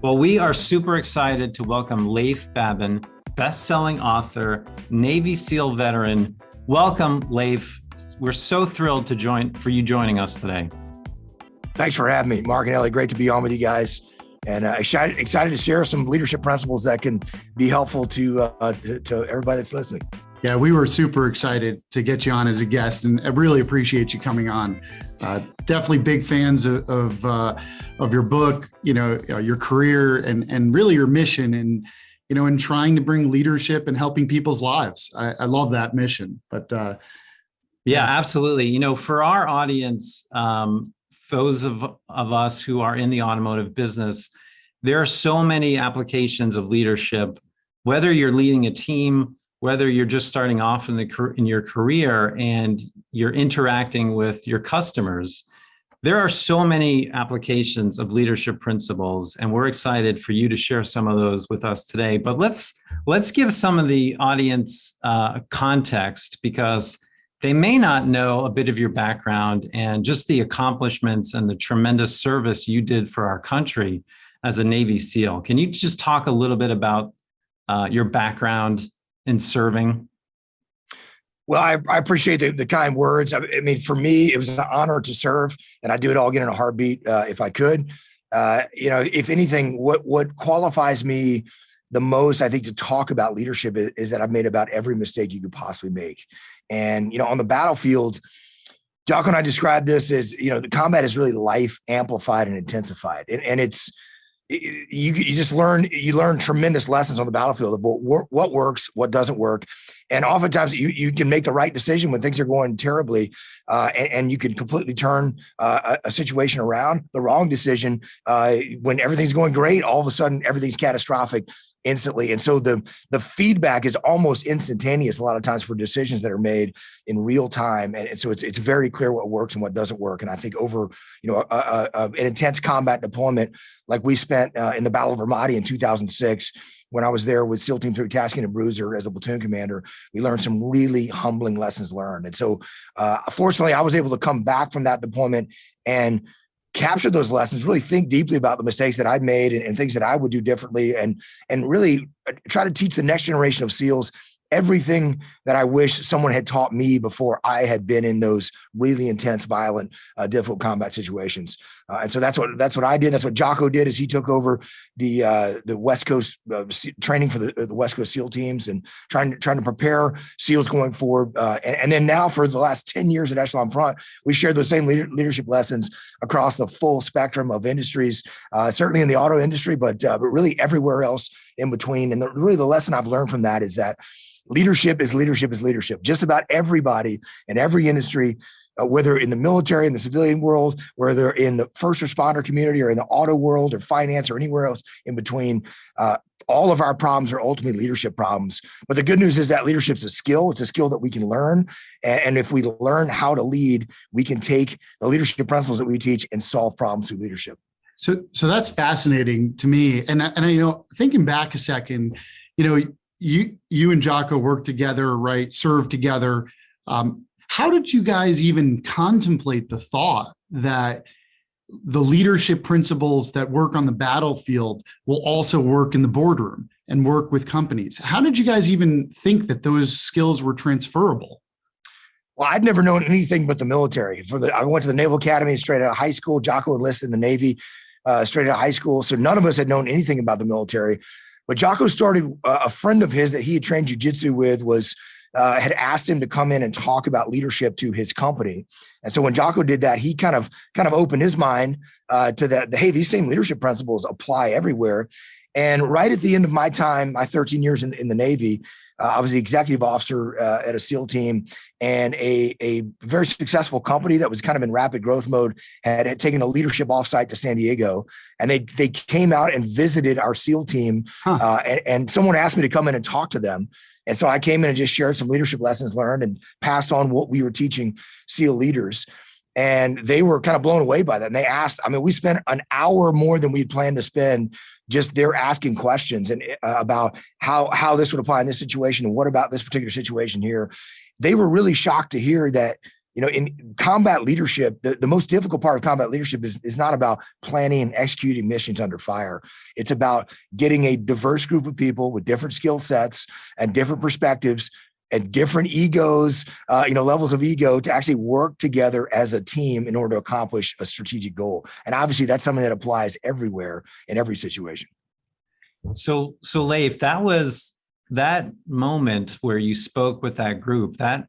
Well, we are super excited to welcome Leif Babin, best-selling author, Navy SEAL veteran. Welcome, Leif. We're so thrilled for you joining us today. Thanks for having me, Mark and Ellie. Great to be on with you guys, and excited to share some leadership principles that can be helpful to everybody that's listening. Yeah, we were super excited to get you on as a guest, and I really appreciate you coming on. Definitely big fans of your book, your career, and really your mission, and in trying to bring leadership and helping people's lives. I love that mission. But yeah, absolutely. For our audience, those of us who are in the automotive business, there are so many applications of leadership. Whether you're leading a team, whether you're just starting off in your career and you're interacting with your customers, there are so many applications of leadership principles, and we're excited for you to share some of those with us today. But let's give some of the audience context, because they may not know a bit of your background and just the accomplishments and the tremendous service you did for our country as a Navy SEAL. Can you just talk a little bit about your background in serving? Well, I appreciate the kind words. I mean, for me, it was an honor to serve, and I'd do it all again in a heartbeat if I could. If anything, what qualifies me the most, I think, to talk about leadership is that I've made about every mistake you could possibly make. And, on the battlefield, Jocko and I described this as, the combat is really life amplified and intensified. And you just learn tremendous lessons on the battlefield about what works, what doesn't work. And oftentimes you can make the right decision when things are going terribly, and you can completely turn a situation around. The wrong decision when everything's going great, all of a sudden everything's catastrophic instantly. And so the feedback is almost instantaneous a lot of times for decisions that are made in real time. And so it's very clear what works and what doesn't work. And I think over, an intense combat deployment like we spent in the Battle of Ramadi in 2006, when I was there with SEAL Team 3 Tasking and Bruiser as a platoon commander, we learned some really humbling lessons learned. And so fortunately, I was able to come back from that deployment and capture those lessons, really think deeply about the mistakes that I'd made and things that I would do differently, and really try to teach the next generation of SEALs everything that I wish someone had taught me before I had been in those really intense, violent, difficult combat situations. And so that's what I did. That's what Jocko did, as he took over the West Coast training for the West Coast SEAL teams and trying to prepare SEALs going forward. And then now for the last 10 years at Echelon Front, we shared those same leadership lessons across the full spectrum of industries, certainly in the auto industry, but really everywhere else in between. And really the lesson I've learned from that is that leadership is leadership. Just about everybody in every industry, whether in the military, in the civilian world, whether in the first responder community or in the auto world or finance or anywhere else in between, all of our problems are ultimately leadership problems. But the good news is that leadership's a skill. It's a skill that we can learn. And if we learn how to lead, we can take the leadership principles that we teach and solve problems through leadership. So that's fascinating to me. And thinking back a second, you and Jocko worked together, right? Served together. How did you guys even contemplate the thought that the leadership principles that work on the battlefield will also work in the boardroom and work with companies? How did you guys even think that those skills were transferable? Well, I'd never known anything but the military. I went to the Naval Academy straight out of high school. Jocko enlisted in the Navy straight out of high school. So none of us had known anything about the military. But Jocko started, a friend of his that he had trained jiu-jitsu with had asked him to come in and talk about leadership to his company. And so when Jocko did that, he kind of opened his mind to that, hey, these same leadership principles apply everywhere. And right at the end of my time, my 13 years in the Navy, I was the executive officer at a SEAL team, and a very successful company that was kind of in rapid growth mode had taken a leadership offsite to San Diego, and they came out and visited our SEAL team. And someone asked me to come in and talk to them. And so I came in and just shared some leadership lessons learned and passed on what we were teaching SEAL leaders. And they were kind of blown away by that. And they asked, we spent an hour more than we'd planned to spend just there asking questions and about how this would apply in this situation and what about this particular situation here. They were really shocked to hear that in combat leadership, the most difficult part of combat leadership is not about planning and executing missions under fire. It's about getting a diverse group of people with different skill sets and different perspectives and different egos, levels of ego to actually work together as a team in order to accomplish a strategic goal. And obviously that's something that applies everywhere in every situation. So Leif, that moment where you spoke with that group, that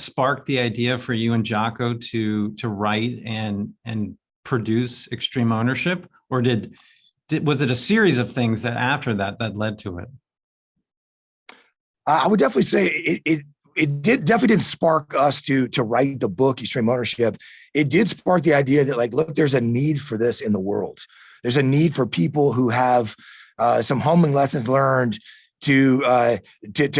sparked the idea for you and Jocko to write and produce Extreme Ownership, or was it a series of things that after that led to it? I would definitely say it definitely didn't spark us to write the book Extreme Ownership. It did spark the idea that, like, look, there's a need for this in the world. There's a need for people who have some humbling lessons learned to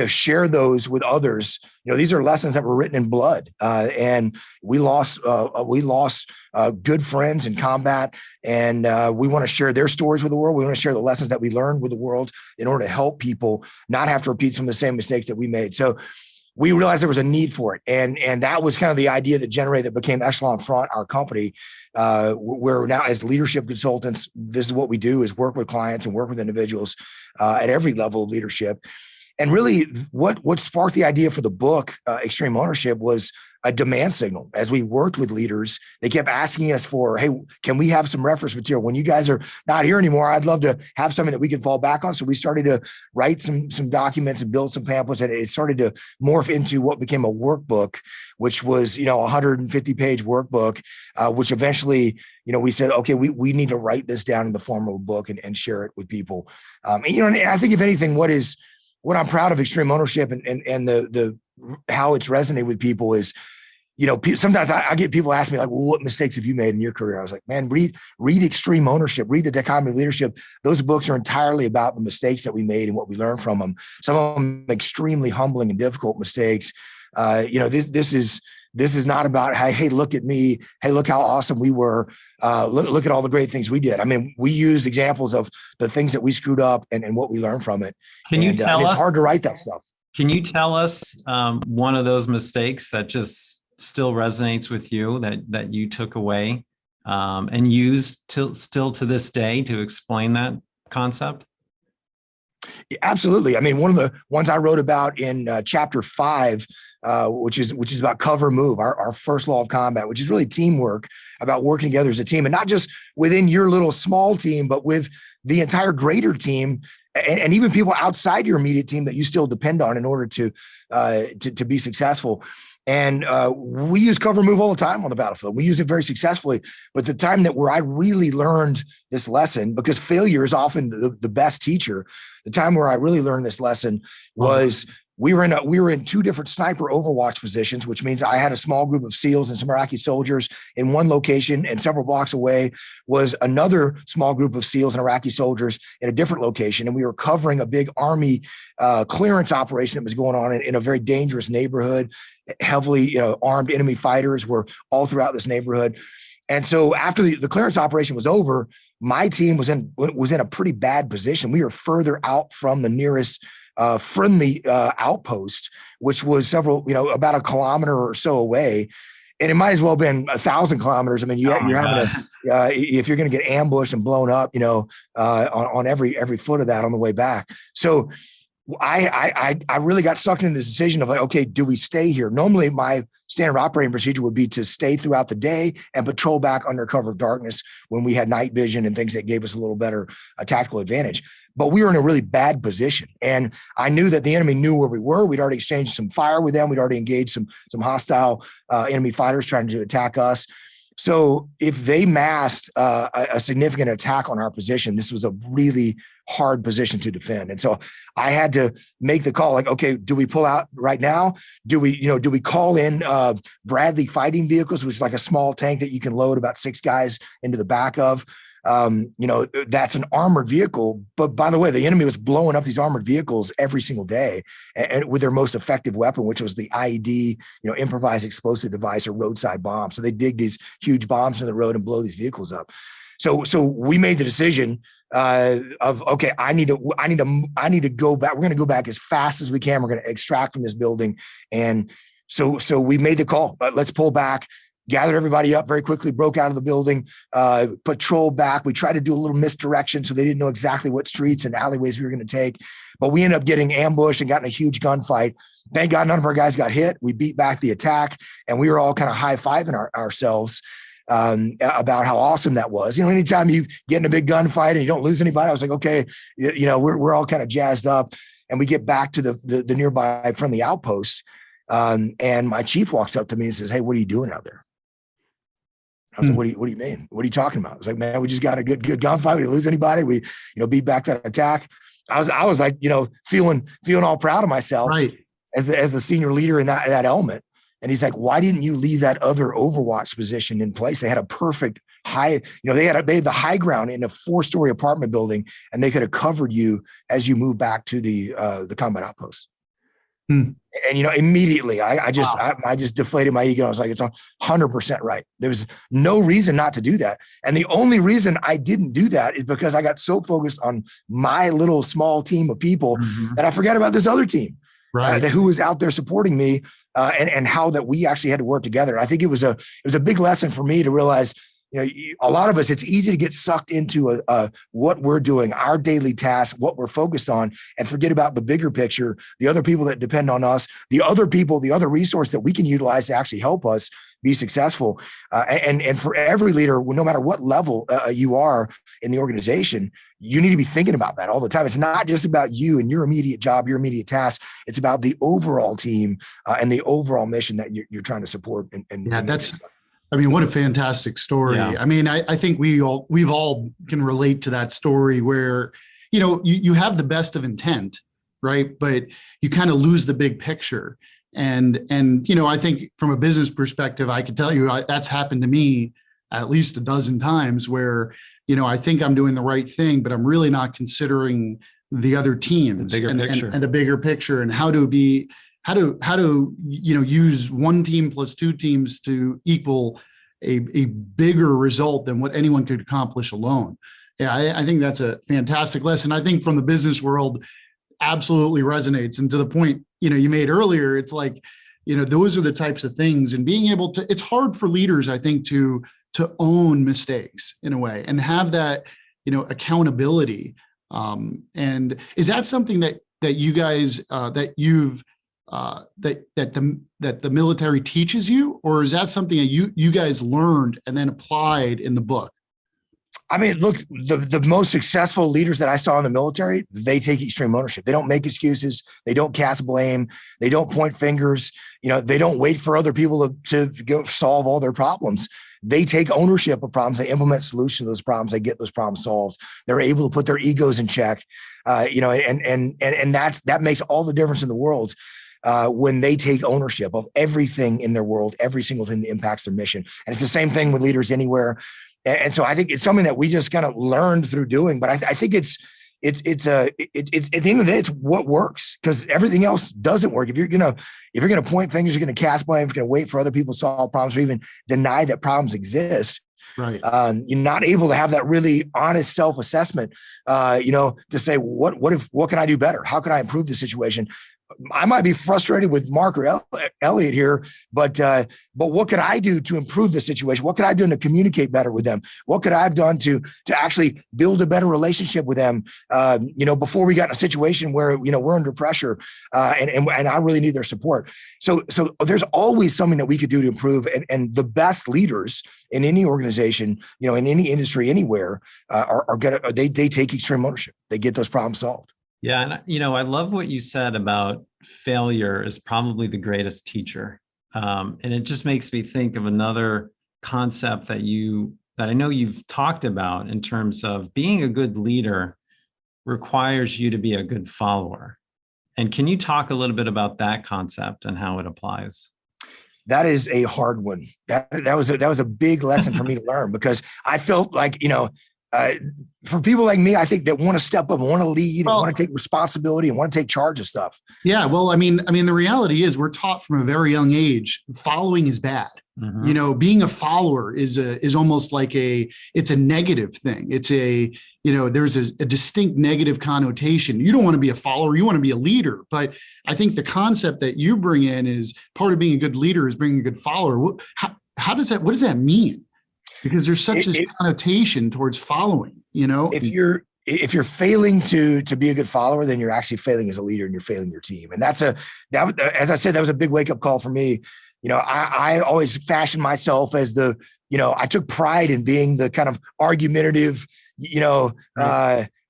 share those with others. These are lessons that were written in blood, and we lost good friends in combat, and we want to share their stories with the world. We want to share the lessons that we learned with the world in order to help people not have to repeat some of the same mistakes that we made. So we realized there was a need for it, and that was kind of the idea that became Echelon Front, our company. Where now, as leadership consultants, this is what we do: is work with clients and work with individuals at every level of leadership. And really, what sparked the idea for the book, Extreme Ownership, was a demand signal. As we worked with leaders, they kept asking us for, hey, can we have some reference material? When you guys are not here anymore, I'd love to have something that we can fall back on. So we started to write some documents and build some pamphlets, and it started to morph into what became a workbook, which was, a 150-page workbook, which eventually, we said, okay, we need to write this down in the form of a book and share it with people. And I think, if anything, what I'm proud of Extreme Ownership and the how it's resonated with people is, sometimes I get people ask me, like, well, what mistakes have you made in your career? I was like, man, read Extreme Ownership, read The Dichotomy of Leadership. Those books are entirely about the mistakes that we made and what we learned from them. Some of them extremely humbling and difficult mistakes. This is not about, hey, look at me. Hey, look how awesome we were. Look at all the great things we did. I mean, we use examples of the things that we screwed up and what we learned from it. Can you tell us? It's hard to write that stuff. Can you tell us one of those mistakes that just still resonates with you, that you took away and use still to this day to explain that concept? Yeah, absolutely. I mean, one of the ones I wrote about in chapter 5, which is about cover move, our first law of combat, which is really teamwork, about working together as a team, and not just within your little small team, but with the entire greater team, and even people outside your immediate team that you still depend on in order to be successful. And we use cover move all the time on the battlefield. We use it very successfully. But the time where I really learned this lesson, because failure is often the best teacher, the time where I really learned this lesson was we were in 2 different sniper overwatch positions, which means I had a small group of SEALs and some Iraqi soldiers in one location, and several blocks away was another small group of SEALs and Iraqi soldiers in a different location. And we were covering a big Army clearance operation that was going on in a very dangerous neighborhood. Heavily, armed enemy fighters were all throughout this neighborhood. And so after the clearance operation was over, my team was in a pretty bad position. We were further out from the nearest friendly outpost, which was about a kilometer or so away. And it might as well have been 1,000 kilometers. I mean, you're having if you're going to get ambushed and blown up, on every foot of that on the way back. So I really got sucked into this decision of, like, okay, do we stay here? Normally my standard operating procedure would be to stay throughout the day and patrol back under cover of darkness when we had night vision and things that gave us a little better tactical advantage. But we were in a really bad position. And I knew that the enemy knew where we were. We'd already exchanged some fire with them. We'd already engaged some hostile enemy fighters trying to attack us. So if they masked a significant attack on our position, this was a really hard position to defend. And so I had to make the call, like, okay, do we pull out right now? Do we call in Bradley fighting vehicles, which is like a small tank that you can load about 6 guys into the back of? That's an armored vehicle. But by the way, the enemy was blowing up these armored vehicles every single day, and with their most effective weapon, which was the IED, improvised explosive device, or roadside bomb. So they dig these huge bombs in the road and blow these vehicles up. So we made the decision of, okay, I need to go back. We're going to go back as fast as we can. We're going to extract from this building and So we made the call. Let's pull back, gathered everybody up very quickly, broke out of the building, patrol back. We tried to do a little misdirection so they didn't know exactly what streets and alleyways we were going to take. But we ended up getting ambushed and got in a huge gunfight. Thank God none of our guys got hit. We beat back the attack, and we were all kind of high-fiving ourselves about how awesome that was. Anytime you get in a big gunfight and you don't lose anybody, I was like, okay, we're all kind of jazzed up. And we get back to the nearby friendly outpost. And my chief walks up to me and says, "Hey, what are you doing out there?" I was like, what do you mean? What are you talking about? I was like, "Man, we just got a good gunfight. We didn't lose anybody. We, beat back that attack." I was like, feeling all proud of myself, right, as the senior leader in that element. And he's like, "Why didn't you leave that other Overwatch position in place? They had a perfect high, they had the high ground in a 4-story apartment building, and they could have covered you as you move back to the combat outpost." And immediately I just deflated my ego. I was like, "It's 100% right. There was no reason not to do that." And the only reason I didn't do that is because I got so focused on my little small team of people that I forgot about this other team, right, who was out there supporting me, and how that we actually had to work together. I think it was a big lesson for me to realize, a lot of us, it's easy to get sucked into what we're doing, our daily tasks, what we're focused on, and forget about the bigger picture, the other people that depend on us, the other resource that we can utilize to actually help us be successful. And for every leader, no matter what level you are in the organization, you need to be thinking about that all the time. It's not just about you and your immediate job, your immediate task. It's about the overall team and the overall mission that you're trying to support. What a fantastic story. Yeah. I think we've all can relate to that story where, you have the best of intent, right? But you kind of lose the big picture. And I think from a business perspective, I can tell you that's happened to me at least a dozen times where, I think I'm doing the right thing, but I'm really not considering the other teams and the bigger picture and how to use one team plus two teams to equal a bigger result than what anyone could accomplish alone. Yeah, I think that's a fantastic lesson. I think from the business world, absolutely resonates. And to the point, you made earlier, it's like, those are the types of things, and being able to, it's hard for leaders, I think, to own mistakes in a way and have that, accountability. And is that something that you guys, that you've, that the military teaches you, or is that something that you guys learned and then applied in the book? Look, the most successful leaders that I saw in the military, they take extreme ownership. They don't make excuses. They don't cast blame. They don't point fingers. They don't wait for other people to go solve all their problems. They take ownership of problems. They implement solutions to those problems. They get those problems solved. They're able to put their egos in check. And that makes all the difference in the world. When they take ownership of everything in their world, every single thing that impacts their mission. And it's the same thing with leaders anywhere. And so I think it's something that we just kind of learned through doing, but I think it's at the end of the day, it's what works, because everything else doesn't work. If you're gonna point fingers, you're gonna cast blame, if you're gonna wait for other people to solve problems or even deny that problems exist. Right. You're not able to have that really honest self-assessment, to say, what can I do better? How can I improve the situation? I might be frustrated with Mark or Elliot here, but what could I do to improve the situation? What could I do to communicate better with them? What could I have done to actually build a better relationship with them? Before we got in a situation where we're under pressure, and I really need their support. So there's always something that we could do to improve. And the best leaders in any organization, in any industry, anywhere, they take extreme ownership. They get those problems solved. Yeah. And, I love what you said about failure is probably the greatest teacher. And it just makes me think of another concept that I know you've talked about in terms of being a good leader requires you to be a good follower. And can you talk a little bit about that concept and how it applies? That is a hard one. That was a big lesson for me to learn, because I felt like, for people like me, I think that want to step up and want to lead and want to take responsibility and want to take charge of stuff. Yeah. Well, the reality is we're taught from a very young age, following is bad. Mm-hmm. Being a follower is almost like it's a negative thing. It's there's a distinct negative connotation. You don't want to be a follower, you want to be a leader. But I think the concept that you bring in is part of being a good leader is being a good follower. What does that mean? Because there's such this connotation towards following, If you're failing to be a good follower, then you're actually failing as a leader and you're failing your team. And as I said, that was a big wake up call for me. I always fashioned myself as I took pride in being the kind of argumentative,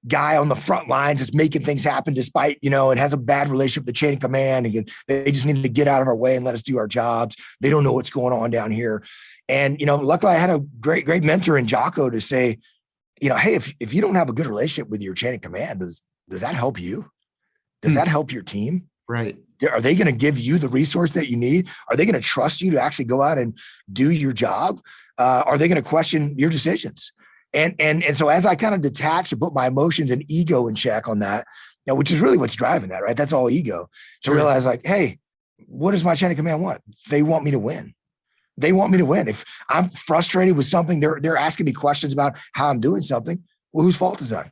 guy on the front lines that's making things happen despite, it has a bad relationship with the chain of command. And they just need to get out of our way and let us do our jobs. They don't know what's going on down here. And, luckily I had a great mentor in Jocko to say, hey, if you don't have a good relationship with your chain of command, does that help you? Does that help your team? Right. Are they going to give you the resource that you need? Are they going to trust you to actually go out and do your job? Are they going to question your decisions? And so as I kind of detach and put my emotions and ego in check on that, which is really what's driving that, right? That's all ego. To realize like, hey, what does my chain of command want? They want me to win. They want me to win. If I'm frustrated with something, they're asking me questions about how I'm doing something. Well, whose fault is that?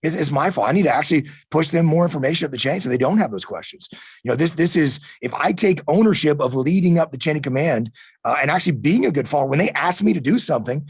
It's my fault. I need to actually push them more information up the chain so they don't have those questions. This is, if I take ownership of leading up the chain of command and actually being a good follower, when they ask me to do something,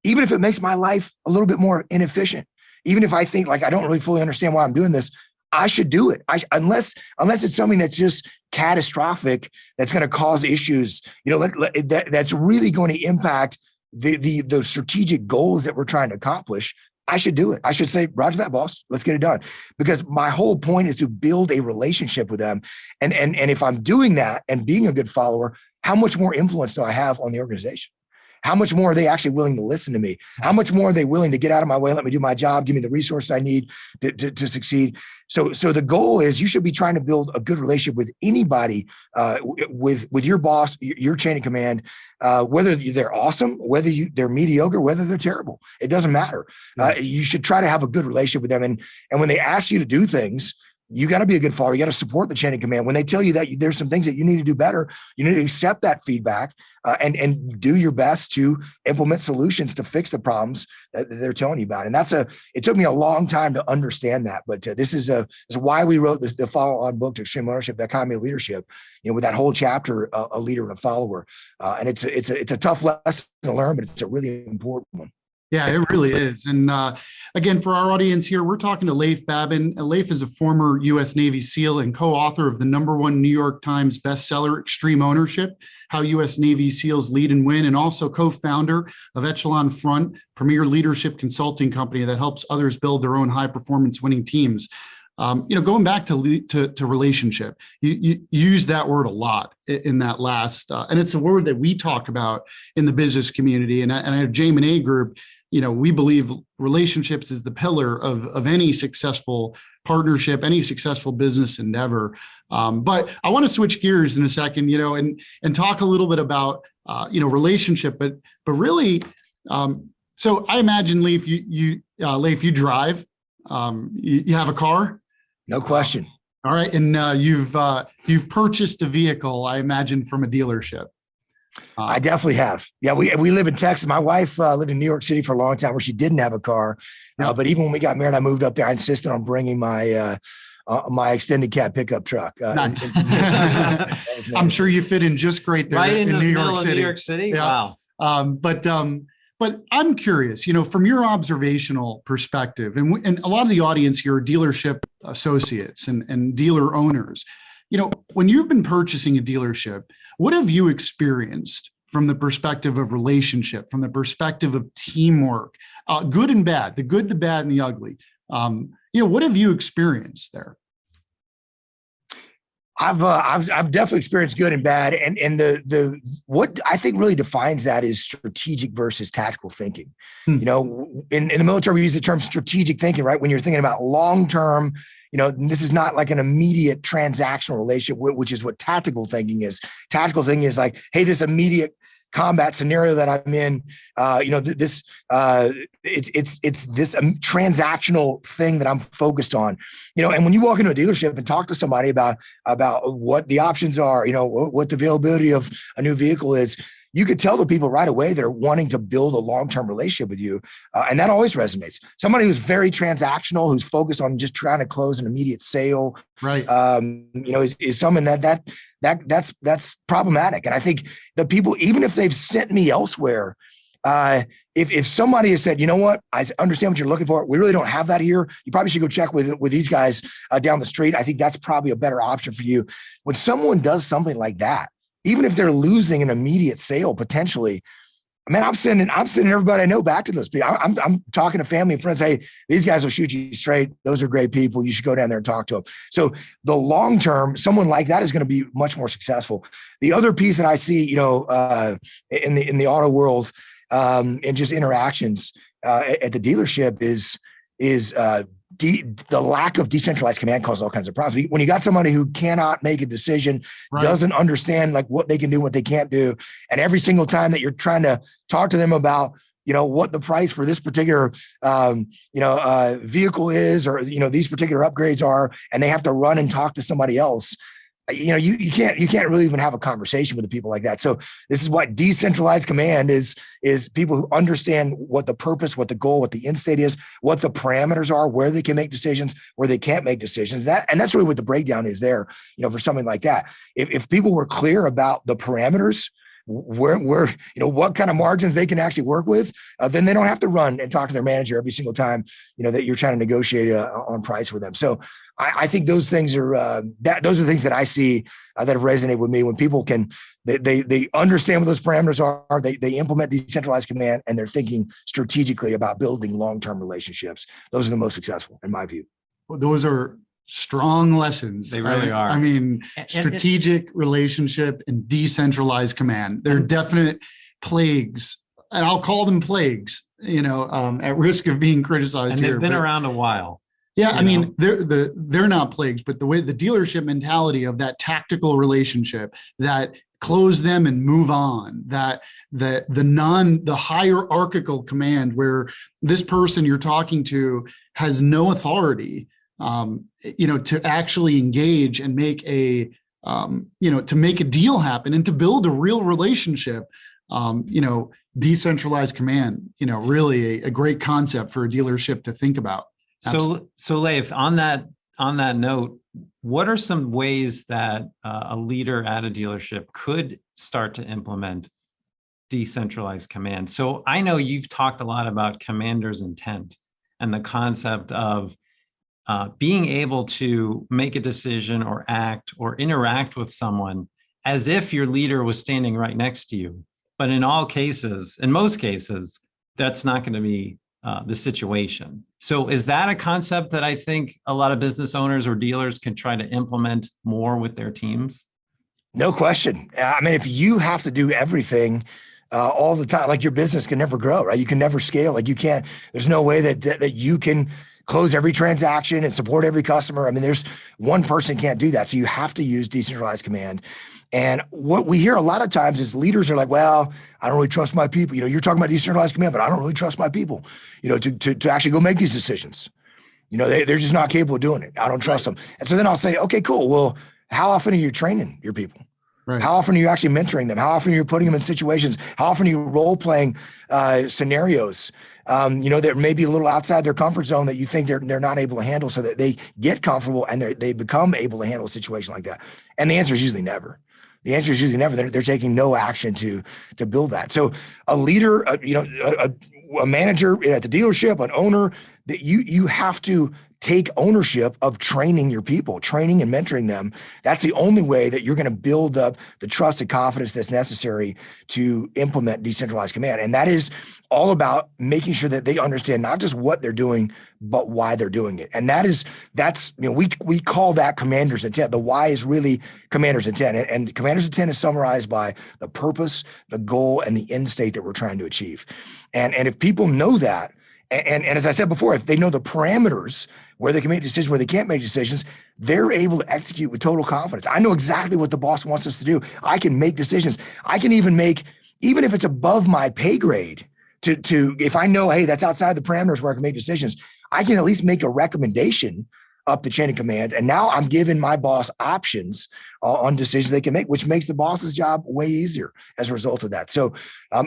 even if it makes my life a little bit more inefficient, even if I think like I don't really fully understand why I'm doing this, I should do it. Unless it's something that's just catastrophic, that's going to cause issues, that's really going to impact the strategic goals that we're trying to accomplish. I should do it. I should say, Roger that, boss. Let's get it done. Because my whole point is to build a relationship with them. And if I'm doing that and being a good follower, how much more influence do I have on the organization? How much more are they actually willing to listen to me? How much more are they willing to get out of my way, let me do my job, give me the resources I need to succeed? So the goal is you should be trying to build a good relationship with anybody, with your boss, your chain of command, whether they're awesome, whether they're mediocre, whether they're terrible. It doesn't matter. You should try to have a good relationship with them. And when they ask you to do things, you got to be a good follower. You got to support the chain of command. When they tell you that there's some things that you need to do better, you need to accept that feedback and do your best to implement solutions to fix the problems that they're telling you about. And it took me a long time to understand that. But this is why we wrote the follow-on book to Extreme Ownership, The Economy of Leadership, with that whole chapter, a leader and a follower. And it's a tough lesson to learn, but it's a really important one. Yeah, it really is. And again, for our audience here, we're talking to Leif Babin. Leif is a former U.S. Navy SEAL and co-author of the #1 New York Times bestseller, Extreme Ownership, How U.S. Navy SEALs Lead and Win, and also co-founder of Echelon Front, premier leadership consulting company that helps others build their own high-performance winning teams. Going back to relationship, you use that word a lot in that last, and it's a word that we talk about in the business community. And our JM&A group, we believe relationships is the pillar of any successful partnership, any successful business endeavor. But I want to switch gears in a second, and talk a little bit about, relationship, but really, so I imagine, Leif, Leif, you drive, you have a car. No question. All right. And you've purchased a vehicle, I imagine, from a dealership. I definitely have. Yeah, we live in Texas. My wife lived in New York City for a long time where she didn't have a car. But even when we got married, I moved up there. I insisted on bringing my extended cab pickup truck. Nice. I'm sure you fit in just great there, right in New York City. New York City. Yeah. Wow. But I'm curious, from your observational perspective, and a lot of the audience here are dealership associates and dealer owners. When you've been purchasing a dealership, what have you experienced from the perspective of relationship, from the perspective of teamwork, good and bad, the good, the bad, and the ugly? What have you experienced there? I've definitely experienced good and bad, and the what I think really defines that is strategic versus tactical thinking. In the military, we use the term strategic thinking, right? When you're thinking about long term, this is not like an immediate transactional relationship, which is what tactical thinking is. Tactical thinking is like, hey, this immediate combat scenario that I'm in, it's this transactional thing that I'm focused on, and when you walk into a dealership and talk to somebody about what the options are, what the availability of a new vehicle is, you could tell the people right away that are wanting to build a long-term relationship with you. And that always resonates. Somebody who's very transactional, who's focused on just trying to close an immediate sale, Right. Is someone that's problematic. And I think the people, even if they've sent me elsewhere, if somebody has said, you know what, I understand what you're looking for, we really don't have that here, you probably should go check with these guys down the street. I think that's probably a better option for you. When someone does something like that, even if they're losing an immediate sale potentially, man, I'm sending everybody I know back to those people. I'm talking to family and friends. Hey, these guys will shoot you straight. Those are great people. You should go down there and talk to them. So the long term, someone like that is going to be much more successful. The other piece that I see, in the auto world, and just interactions at the dealership is the lack of decentralized command causes all kinds of problems. When you got somebody who cannot make a decision, Right. doesn't understand like what they can do, what they can't do, and every single time that you're trying to talk to them about, what the price for this particular, vehicle is, or these particular upgrades are, and they have to run and talk to somebody else. You can't really even have a conversation with the people like that. So this is what decentralized command is people who understand what the purpose, what the goal, what the end state is, what the parameters are, where they can make decisions, where they can't make decisions. That's really what the breakdown is there, for something like that. If people were clear about the parameters, where what kind of margins they can actually work with, then they don't have to run and talk to their manager every single time, that you're trying to negotiate on price with them. So I think those things are those are things that I see that have resonated with me when people can they understand what those parameters are. They implement decentralized command, and they're thinking strategically about building long-term relationships. Those are the most successful in my view. Well, those are strong lessons. They really are. I mean, And- strategic relationship and decentralized command. They're definite plagues, and I'll call them plagues, at risk of being criticized And here. they've been but- around a while. Yeah, I you mean, they're not plagues, but the way the dealership mentality of that tactical relationship, that close them and move on, that the hierarchical command where this person you're talking to has no authority, to actually engage and make to make a deal happen and to build a real relationship. Decentralized command, really a great concept for a dealership to think about. So Leif, on that note, what are some ways that a leader at a dealership could start to implement decentralized command? So I know you've talked a lot about commander's intent and the concept of being able to make a decision or act or interact with someone as if your leader was standing right next to you. But in most cases, that's not going to be the situation. So is that a concept that I think a lot of business owners or dealers can try to implement more with their teams? No question. I mean, if you have to do everything all the time, like your business can never grow, right? You can never scale. Like you can't, there's no way that you can close every transaction and support every customer. I mean, there's one person can't do that. So you have to use decentralized command. And what we hear a lot of times is leaders are like, well, I don't really trust my people. You're talking about decentralized command, but I don't really trust my people, to actually go make these decisions. They're just not capable of doing it. I don't trust them. And so then I'll say, okay, cool. Well, how often are you training your people? Right. How often are you actually mentoring them? How often are you putting them in situations? How often are you role-playing scenarios, that may be a little outside their comfort zone that you think they're not able to handle, so that they get comfortable and they become able to handle a situation like that? And the answer is usually never. The answer is usually never. They're taking no action to build that. So a leader, a manager at the dealership, an owner, that you have to take ownership of training your people, training and mentoring them. That's the only way that you're going to build up the trust and confidence that's necessary to implement decentralized command. And that is all about making sure that they understand not just what they're doing, but why they're doing it. And we call that commander's intent. The why is really commander's intent. And commander's intent is summarized by the purpose, the goal, and the end state that we're trying to achieve. And if people know that, and as I said before, if they know the parameters where they can make decisions, where they can't make decisions, they're able to execute with total confidence. I know exactly what the boss wants us to do. I can make decisions. I can even if it's above my pay grade, if I know, hey, that's outside the parameters where I can make decisions, I can at least make a recommendation up the chain of command. And now I'm giving my boss options on decisions they can make, which makes the boss's job way easier as a result of that. So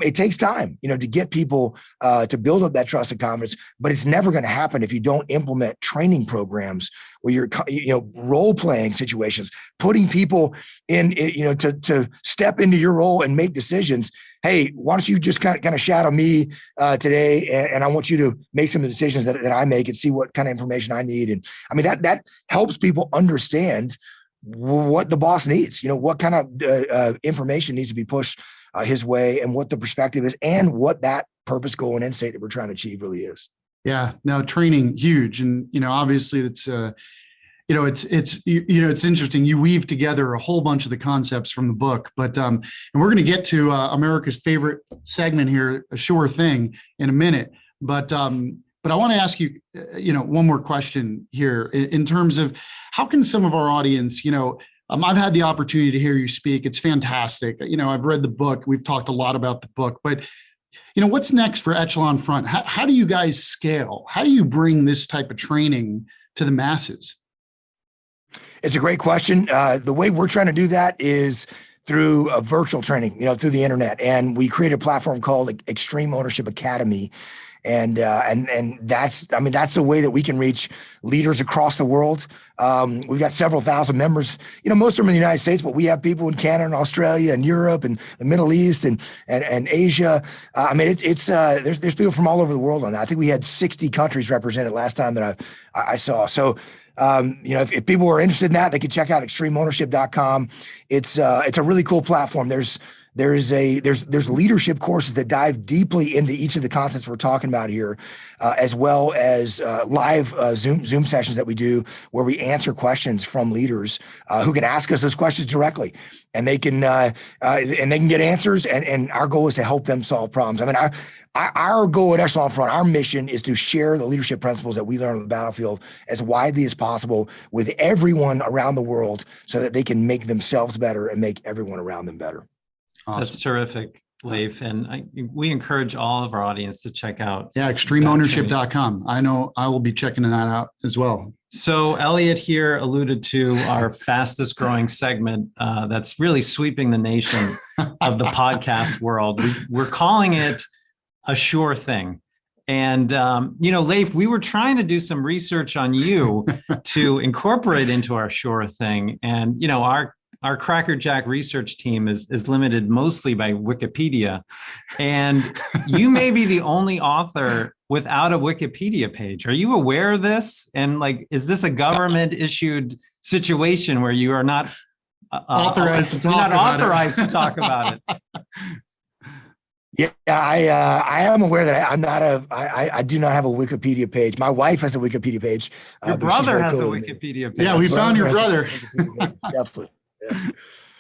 it takes time, to get people to build up that trust and confidence, but it's never going to happen if you don't implement training programs where you're, role-playing situations, putting people in, to step into your role and make decisions. Hey, why don't you just kind of shadow me today, and I want you to make some of the decisions that I make and see what kind of information I need. And I mean, that helps people understand what the boss needs, what kind of information needs to be pushed his way, and what the perspective is, and what that purpose, goal, and end state that we're trying to achieve really is. Yeah, no, training, huge. And, obviously it's, it's interesting. You weave together a whole bunch of the concepts from the book, but, and we're going to get to America's favorite segment here, a sure thing, in a minute. But I want to ask you, one more question here in terms of how can some of our audience, I've had the opportunity to hear you speak. It's fantastic. I've read the book. We've talked a lot about the book, but what's next for Echelon Front? How do you guys scale? How do you bring this type of training to the masses? It's a great question. The way we're trying to do that is through a virtual training, through the internet. And we created a platform called Extreme Ownership Academy. And that's the way that we can reach leaders across the world. We've got several thousand members, most of them in the United States, but we have people in Canada and Australia and Europe and the Middle East and Asia. There's people from all over the world on that. I think we had 60 countries represented last time that I saw. So, if people are interested in that, they can check out extremeownership.com. It's a really cool platform. There's leadership courses that dive deeply into each of the concepts we're talking about here, as well as live Zoom sessions that we do where we answer questions from leaders who can ask us those questions directly, and they can get answers. And our goal is to help them solve problems. I mean, our goal at Echelon Front, our mission is to share the leadership principles that we learn on the battlefield as widely as possible with everyone around the world, so that they can make themselves better and make everyone around them better. Awesome. That's terrific, Leif. And we encourage all of our audience to check out. Yeah, extremeownership.com. I know I will be checking that out as well. So Elliot here alluded to our fastest growing segment that's really sweeping the nation of the podcast world. We're calling it A Sure Thing. And, Leif, we were trying to do some research on you to incorporate into our Sure Thing. And, our Cracker Jack research team is limited mostly by Wikipedia. And you may be the only author without a Wikipedia page. Are you aware of this? And is this a government issued situation where you are not authorized to talk about it? Yeah, I am aware that I do not have a Wikipedia page. My wife has a Wikipedia page. Your brother has a Wikipedia page. Yeah, we found your brother. Definitely. Yeah.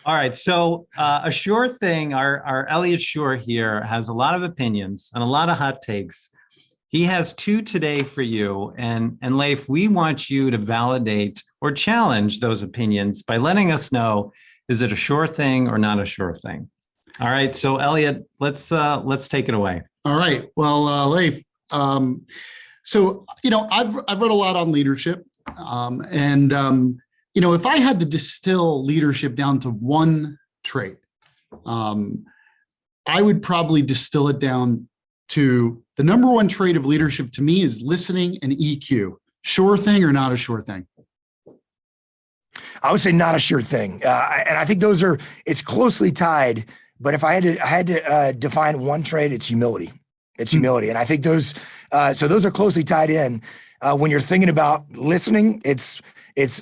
All right. So A Sure Thing, our Elliot Shore here has a lot of opinions and a lot of hot takes. He has two today for you. And Leif, we want you to validate or challenge those opinions by letting us know, is it a sure thing or not a sure thing? All right. So Elliot, let's take it away. All right. Well, Leif, so, I've read a lot on leadership, if I had to distill leadership down to one trait, I would probably distill it down to the number one trait of leadership to me is listening and EQ. Sure thing or not a sure thing? I would say not a sure thing. And I think it's closely tied, but if I had to define one trait, it's humility. It's humility. And I think those are closely tied in. When you're thinking about listening, it's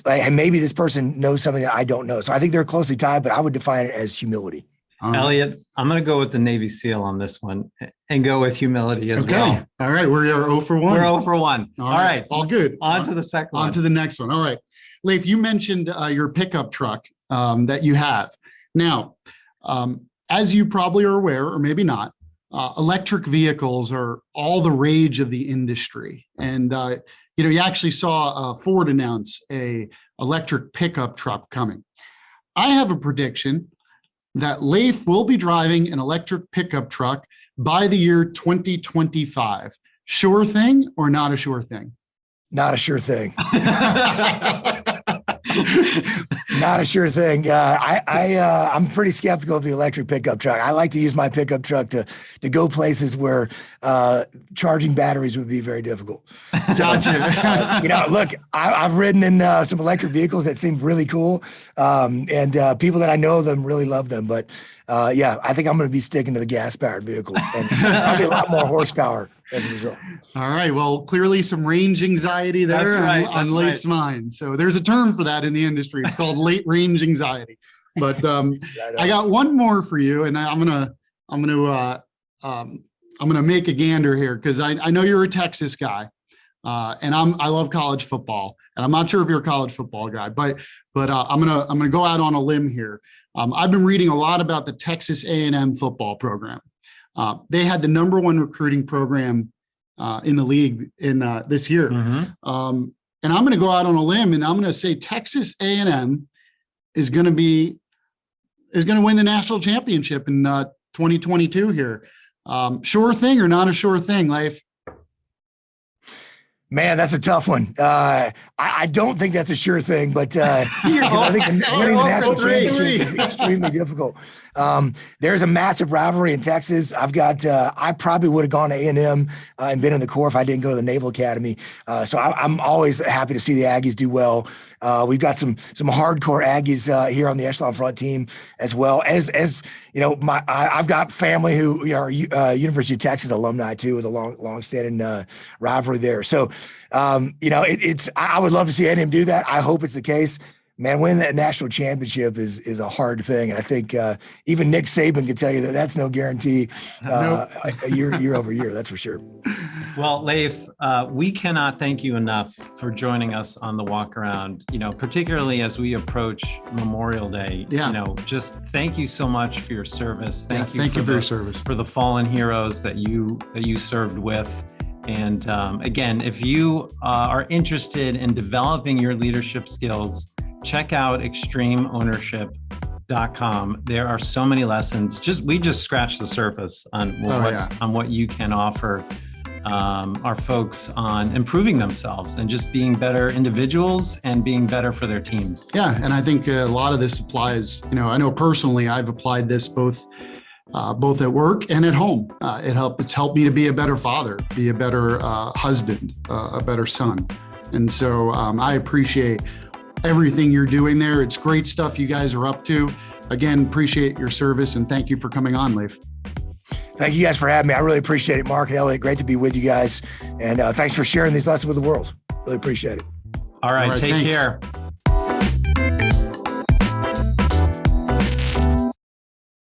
like, hey, maybe this person knows something that I don't know. So I think they're closely tied, but I would define it as humility. Elliot, I'm going to go with the Navy SEAL on this one and go with humility as well. All right. We're 0 for 1. We're 0 for 1. All right. All good. On to the second one. On to the next one. All right. Leif, you mentioned your pickup truck that you have. Now, as you probably are aware, or maybe not, electric vehicles are all the rage of the industry. And, you actually saw Ford announce a electric pickup truck coming. I have a prediction that Leif will be driving an electric pickup truck by the year 2025. Sure thing or not a sure thing? Not a sure thing. Not a sure thing. I'm pretty skeptical of the electric pickup truck. I like to use my pickup truck to go places where charging batteries would be very difficult. So, look, I've ridden in some electric vehicles that seem really cool, and people that I know them really love them. But I think I'm going to be sticking to the gas-powered vehicles, and probably a lot more horsepower as a result. All right. Well, clearly some range anxiety there on Leif's mind. So there's a term for that in the industry. It's called late range anxiety. But I got one more for you, and I'm gonna make a gander here because I know you're a Texas guy, and I love college football, and I'm not sure if you're a college football guy, but I'm gonna go out on a limb here. I've been reading a lot about the Texas A&M football program. They had the #1 recruiting program in the league in this year. Mm-hmm. And I'm going to go out on a limb and I'm going to say Texas A&M is going to win the national championship in 2022 here. Sure thing or not a sure thing, Leif? Man, that's a tough one. I don't think that's a sure thing, but I think winning the national championship is extremely difficult. There's a massive rivalry in Texas. I probably would have gone to A&M and been in the Corps if I didn't go to the Naval Academy. So I'm always happy to see the Aggies do well. We've got some hardcore Aggies here on the Echelon Front team, as well as I've got family who are University of Texas alumni too, with a long-standing rivalry there. So I would love to see A&M do that. I hope it's the case. Man, winning that national championship is a hard thing, and I think even Nick Saban could tell you that that's no guarantee year over year. That's for sure. Well, Leif, we cannot thank you enough for joining us on the walk around. Particularly as we approach Memorial Day. Yeah. Just thank you so much for your service. Thank you for your service, for the fallen heroes that you served with. And again, if you are interested in developing your leadership skills, check out extremeownership.com. There are so many lessons. We just scratched the surface on what you can offer our folks on improving themselves and just being better individuals and being better for their teams. Yeah, and I think a lot of this applies. I know personally I've applied this both at work and at home. It's helped me to be a better father, be a better husband, a better son. And so I appreciate everything you're doing there. It's great stuff you guys are up to. Again, appreciate your service and thank you for coming on, Leif. Thank you guys for having me. I really appreciate it, Mark and Elliot. Great to be with you guys. And thanks for sharing these lessons with the world. Really appreciate it. All right, take thanks. care.